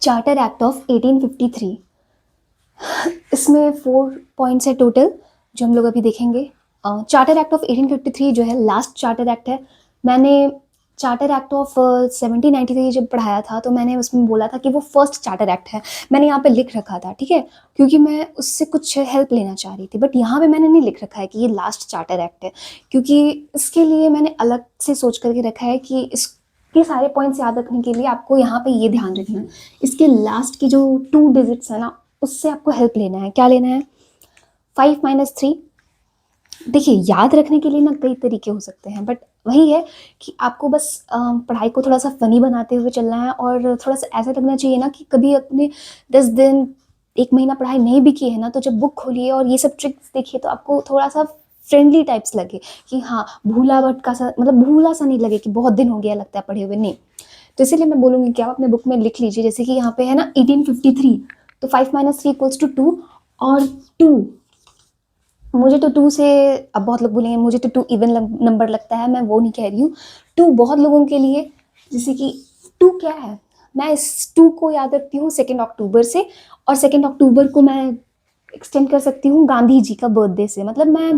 Charter act of 1853। इसमें 4 points है total जो हम लोग अभी देखेंगे। चार्टर एक्ट ऑफ 1853 जो है लास्ट चार्टर एक्ट है। मैंने चार्टर एक्ट ऑफ 1793 जब पढ़ाया था तो मैंने उसमें बोला था कि वो फर्स्ट चार्टर एक्ट है। मैंने यहाँ पे लिख रखा था, ठीक है, क्योंकि मैं उससे कुछ हेल्प लेना चाह रही थी। बट यहाँ पे मैंने नहीं लिख रखा है कि ये लास्ट चार्टर एक्ट है, क्योंकि इसके लिए मैंने अलग से सोच करके रखा है कि इसके सारे पॉइंट्स याद रखने के लिए आपको यहाँ पे ये ध्यान रखना है, इसके लास्ट की जो 2 डिजिट्स है ना, उससे आपको हेल्प लेना है। क्या लेना है? 5 - 3। देखिए, याद रखने के लिए ना कई तरीके हो सकते हैं, बट वही है कि आपको बस पढ़ाई को थोड़ा सा फनी बनाते हुए चलना है, और थोड़ा सा ऐसा लगना चाहिए ना कि कभी अपने 10 दिन 1 महीना पढ़ाई नहीं भी की है ना, तो जब बुक खोलिए और ये सब ट्रिक्स देखिए तो आपको थोड़ा सा फ्रेंडली टाइप्स लगे कि हाँ, भूला भटका सा, मतलब भूला सा नहीं लगे कि बहुत दिन हो गया लगता है पढ़े हुए, नहीं। तो इसीलिए मैं बोलूँगी कि आप अपने बुक में लिख लीजिए, जैसे कि यहाँ पे है ना 1853, तो 5 - 3 = 2, और 2, मुझे तो 2 से, अब बहुत लोग बोलेंगे मुझे तो 2 इवन नंबर लगता है, मैं वो नहीं कह रही हूँ। 2 बहुत लोगों के लिए, जैसे कि 2 क्या है, मैं इस 2 को याद रखती हूँ 2 अक्टूबर से, और 2 अक्टूबर को मैं एक्सटेंड कर सकती हूँ गांधी जी का बर्थडे से। मतलब मैं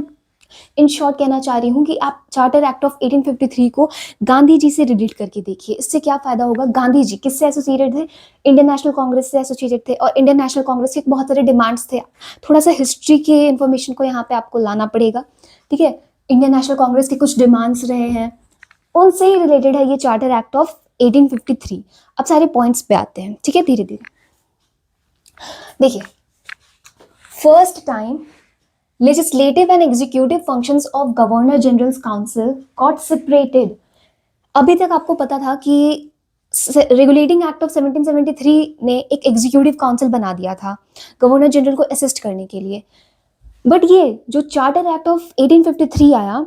इन शॉर्ट कहना चाह रही हूँ कि आप चार्टर एक्ट ऑफ 1853 को गांधी जी से रिलेट करके देखिए। इससे क्या फायदा होगा? गांधी जी किससे एसोसिएटेड थे? इंडियन नेशनल कांग्रेस से एसोसिएटेड थे, और इंडियन नेशनल कांग्रेस के बहुत सारे डिमांड्स थे। थोड़ा सा हिस्ट्री के इन्फॉर्मेशन को यहाँ पे आपको लाना पड़ेगा, ठीक है। इंडियन नेशनल कांग्रेस के कुछ डिमांड्स रहे हैं, उनसे ही रिलेटेड है ये चार्टर एक्ट ऑफ 1853। अब सारे पॉइंट्स पे आते हैं, ठीक है, धीरे धीरे देखिए। First time legislative and executive functions of governor generals council got separated. अभी तक आपको पता था कि रेगुलेटिंग एक्ट ऑफ 1773 ने एक एग्जीक्यूटिव काउंसिल बना दिया था गवर्नर जनरल को असिस्ट करने के लिए। बट ये जो चार्टर एक्ट ऑफ 1853 आया,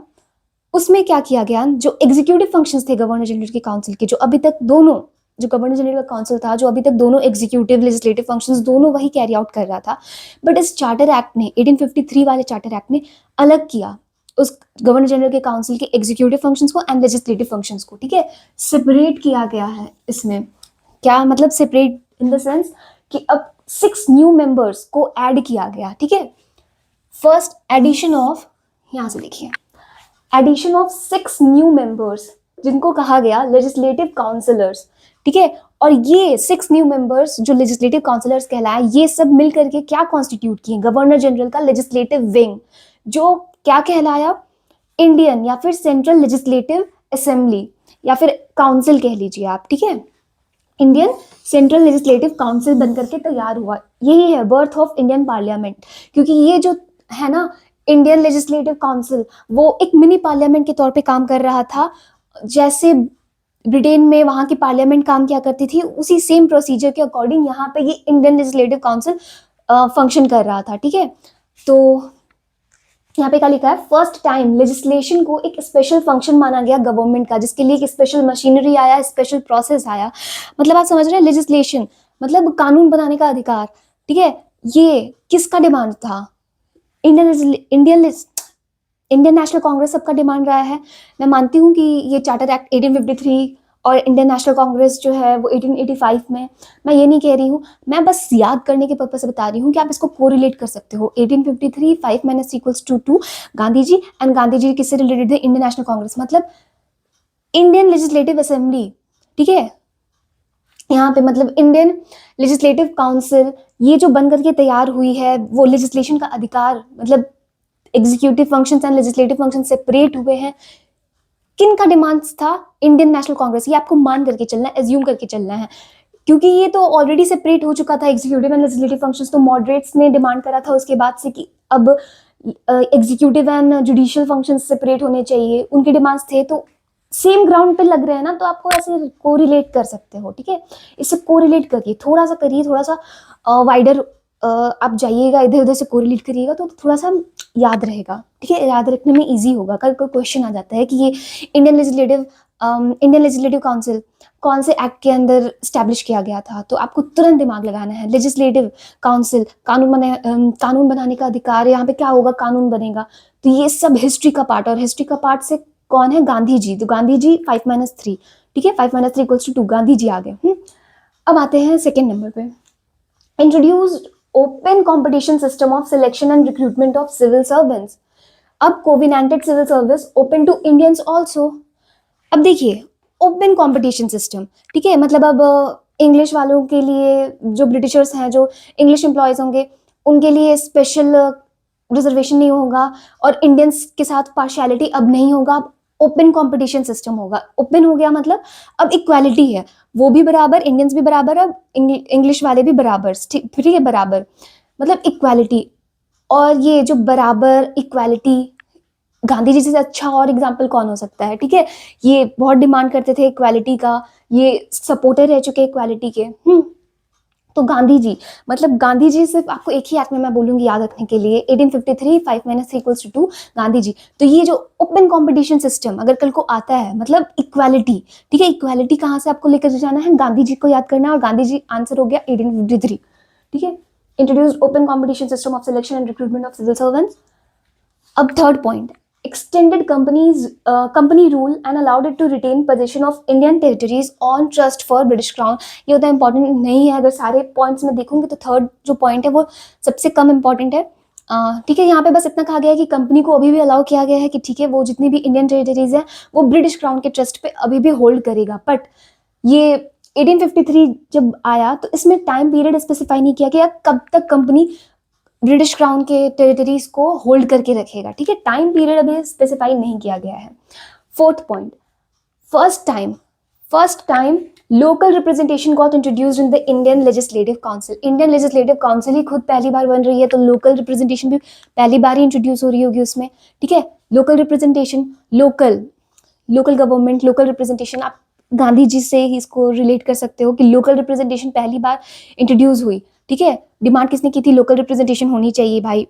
उसमें क्या किया गया, जो एग्जीक्यूटिव फंक्शंस थे गवर्नर जनरल के काउंसिल के, जो अभी तक दोनों, जो गवर्नर जनरल का काउंसिल था, जो अभी तक दोनों एग्जीक्यूटिव लेजिस्लेटिव फंक्शंस दोनों वही कैरी आउट कर रहा था। बट इस चार्टर एक्ट ने, 1853 वाले चार्टर एक्ट ने अलग किया उस गवर्नर जनरल के काउंसिल के एग्जीक्यूटिव फंक्शंस को एंड लेजिस्लेटिव फंक्शंस को, ठीक है, सेपरेट किया गया है इसमें। क्या मतलब सेपरेट? इन द सेंस कि अब 6 न्यू मेंबर्स को ऐड किया गया, ठीक है। फर्स्ट एडिशन ऑफ, यहाँ से देखिए, एडिशन ऑफ 6 न्यू मेंबर्स, जिनको कहा गया लेजिस्लेटिव काउंसिलर्स, ठीक है। और ये 6 न्यू मेंबर्स जो लेजिस्लेटिव काउंसिलर्स कहलाए, ये सब मिल करके क्या कॉन्स्टिट्यूट किए? गवर्नर जनरल का लेजिस्लेटिव विंग, जो क्या कहलाया? इंडियन या फिर सेंट्रल लेजिस्लेटिव असेंबली, या फिर काउंसिल कह लीजिए आप, ठीक है। इंडियन सेंट्रल लेजिस्लेटिव काउंसिल बनकर के तैयार हुआ। यही है बर्थ ऑफ इंडियन पार्लियामेंट, क्योंकि ये जो है ना इंडियन लेजिस्लेटिव काउंसिल, वो एक मिनी पार्लियामेंट के तौर पे काम कर रहा था। जैसे ब्रिटेन में वहाँ की पार्लियामेंट काम किया करती थी, उसी सेम प्रोसीजर के अकॉर्डिंग यहाँ पे ये इंडियन लेजिस्लेटिव काउंसिल फंक्शन कर रहा था, ठीक है। तो यहाँ पे क्या लिखा है? फर्स्ट टाइम लेजिस्लेशन को एक स्पेशल फंक्शन माना गया गवर्नमेंट का, जिसके लिए एक स्पेशल मशीनरी आया, स्पेशल प्रोसेस आया। मतलब आप समझ रहे हैं, लेजिस्लेशन मतलब कानून बनाने का अधिकार, ठीक है। ये किसका डिमांड था? इंडियन नेशनल कांग्रेस सबका डिमांड रहा है। मैं मानती हूँ कि ये चार्टर एक्ट 1853 और इंडियन नेशनल कांग्रेस जो है वो 1885 में, मैं ये नहीं कह रही हूँ, मैं बस याद करने के पर्पज से बता रही हूँ कि आप इसको कोरिलेट कर सकते हो। 1853 5 - 3 = 2, गांधी जी, एंड गांधी जी किससे रिलेटेड थे? इंडियन नेशनल कांग्रेस, मतलब इंडियन लेजिस्लेटिव असेंबली, ठीक है। यहाँ पे मतलब इंडियन लेजिस्लेटिव काउंसिल, ये जो बन करके तैयार हुई है, वो लेजिस्लेशन का अधिकार, मतलब executive functions and legislative function separate हुए हैं। किन का डिमांड्स था? Indian national Congress. ये आपको मान करके चलना है, एज्यूम करके चलना है, क्योंकि ये तो ऑलरेडी सेपरेट हो चुका था एग्जीक्यूटिव एंड लेजिस्लेटिव फंक्शंस। तो मॉडरेट्स ने डिमांड करा था उसके बाद से कि अब executive and judicial functions separate होने चाहिए, उनके डिमांड्स थे। तो सेम ग्राउंड पे लग रहे हैं ना, तो आपको ऐसे कोरिलेट कर सकते हो, ठीक है। इससे कोरिलेट करिए, थोड़ा सा करिए, थोड़ा सा वाइडर आप जाइएगा, इधर उधर से कोरिलेट करिएगा तो थोड़ा सा याद रहेगा, ठीक है। याद रखने में इजी होगा। कल कोई क्वेश्चन आ जाता है कि ये इंडियन लेजिस्लेटिव काउंसिल कौन से एक्ट के अंदर स्टैब्लिश किया गया था, तो आपको तुरंत दिमाग लगाना है। लेजिस्लेटिव काउंसिल, कानून बनाने का अधिकार, यहाँ पे क्या होगा? कानून बनेगा। तो ये सब हिस्ट्री का पार्ट, और हिस्ट्री का पार्ट से कौन है? गांधी जी। तो गांधी जी 5 - 3, ठीक है, 5 - 3 = 2, गांधी जी आ गए। अब आते हैं सेकेंड नंबर पे, introduced open competition system of selection and recruitment of civil servants. अब covenanted civil service open to Indians also. अब देखिए ओपन कंपटीशन सिस्टम, ठीक है, मतलब अब इंग्लिश वालों के लिए, जो ब्रिटिशर्स हैं, जो इंग्लिश एम्प्लॉयज़ होंगे, उनके लिए स्पेशल रिजर्वेशन नहीं होगा और इंडियंस के साथ पार्शियलिटी अब नहीं होगा, अब ओपन कंपटीशन सिस्टम होगा। ओपन हो गया मतलब अब इक्वालिटी है, वो भी बराबर, इंडियंस भी बराबर, अब इंग्लिश वाले भी बराबर, ठीक है, बराबर मतलब इक्वालिटी। और ये जो बराबर इक्वालिटी, गांधी जी से अच्छा और एग्जाम्पल कौन हो सकता है, ठीक है, ये बहुत डिमांड करते थे इक्वालिटी का, ये सपोर्टर रह चुके इक्वालिटी के। तो गांधी जी, मतलब गांधी जी सिर्फ आपको एक ही एक्ट में मैं बोलूंगी याद रखने के लिए, 1853 5 - 3 = 2, गांधी जी। तो ये जो ओपन कंपटीशन सिस्टम अगर कल को आता है, मतलब इक्वालिटी, ठीक है, इक्वालिटी कहाँ से आपको लेकर जाना है, गांधी जी को याद करना है, और गांधी जी आंसर हो गया 1853, ठीक है। Introduced open competition system of selection and recruitment of civil servants. अब third point, extended company rule and allowed it to retain possession of Indian territories on trust for British Crown। ये उतना important नहीं है, अगर सारे points में देखूंगी तो थर्ड जो पॉइंट है वो सबसे कम इंपॉर्टेंट है, ठीक है। यहाँ पे बस इतना कहा गया है कि कंपनी को अभी भी अलाउ किया गया है कि ठीक है, वो जितनी भी इंडियन टेरिटरीज है वो ब्रिटिश क्राउन के ट्रस्ट पे अभी भी होल्ड करेगा। बट ये 1853 जब आया तो इसमें टाइम पीरियड स्पेसिफाई नहीं किया गया कब तक कंपनी ब्रिटिश क्राउन के टेरिटरीज को होल्ड करके रखेगा, ठीक है, टाइम पीरियड अभी स्पेसिफाई नहीं किया गया है। Fourth point, first time local representation got introduced in the Indian legislative council. Indian legislative council ही खुद पहली बार बन रही है, तो लोकल रिप्रेजेंटेशन भी पहली बार ही इंट्रोड्यूस हो रही होगी उसमें, ठीक है। Local representation, local government, local representation, आप गांधी जी से ही इसको रिलेट कर सकते हो कि लोकल रिप्रेजेंटेशन पहली बार इंट्रोड्यूस हुई, ठीक है। डिमांड किसने की थी, लोकल रिप्रेजेंटेशन होनी चाहिए भाई,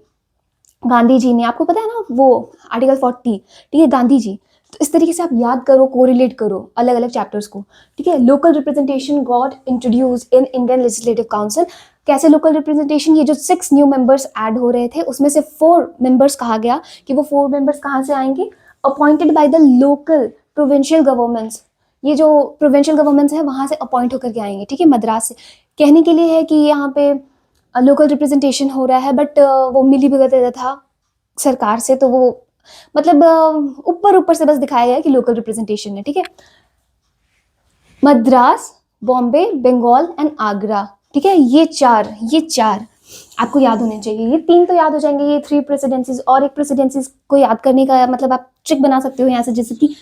गांधी जी ने। आपको पता है ना वो आर्टिकल 40, ठीक है, गांधी जी। तो इस तरीके से आप याद करो, कोरिलेट करो अलग अलग चैप्टर्स को, ठीक है। Local representation got introduce in Indian legislative council. कैसे लोकल रिप्रेजेंटेशन, ये जो 6 न्यू मेंबर्स ऐड हो रहे थे उसमें से 4 मेंबर्स कहा गया कि वो 4 मेंबर्स कहाँ से आएंगे, appointed by the local provincial governments. ये जो प्रोविंशियल गवर्नमेंट्स है वहाँ से अपॉइंट होकर के आएंगे, ठीक है, मद्रास से। कहने के लिए है कि यहाँ पे लोकल रिप्रेजेंटेशन हो रहा है, बट वो मिली भगत था सरकार से, तो वो मतलब ऊपर ऊपर से बस दिखाया गया कि लोकल रिप्रेजेंटेशन है, ठीक है। मद्रास, बॉम्बे, बंगाल एंड आगरा, ठीक है, ये चार आपको याद होने चाहिए। ये 3 तो याद हो जाएंगे, ये 3 प्रेसिडेंसीज, और एक प्रेसिडेंसीज को याद करने का मतलब आप ट्रिक बना सकते हो यहाँ से, जैसे कि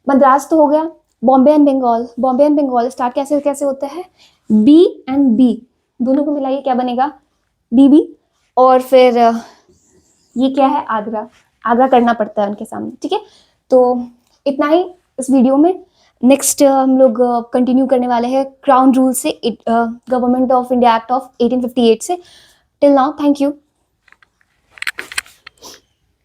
मद्रास तो हो गया, बॉम्बे एंड बंगाल स्टार्ट कैसे होता है, बी एंड बी दोनों को मिलाइए क्या बनेगा, बीबी। और फिर ये क्या है, आगरा करना पड़ता है उनके सामने, ठीक है। तो इतना ही इस वीडियो में। नेक्स्ट हम लोग कंटिन्यू करने वाले हैं क्राउन रूल से, government of India act of 1858 से। Till now, thank you.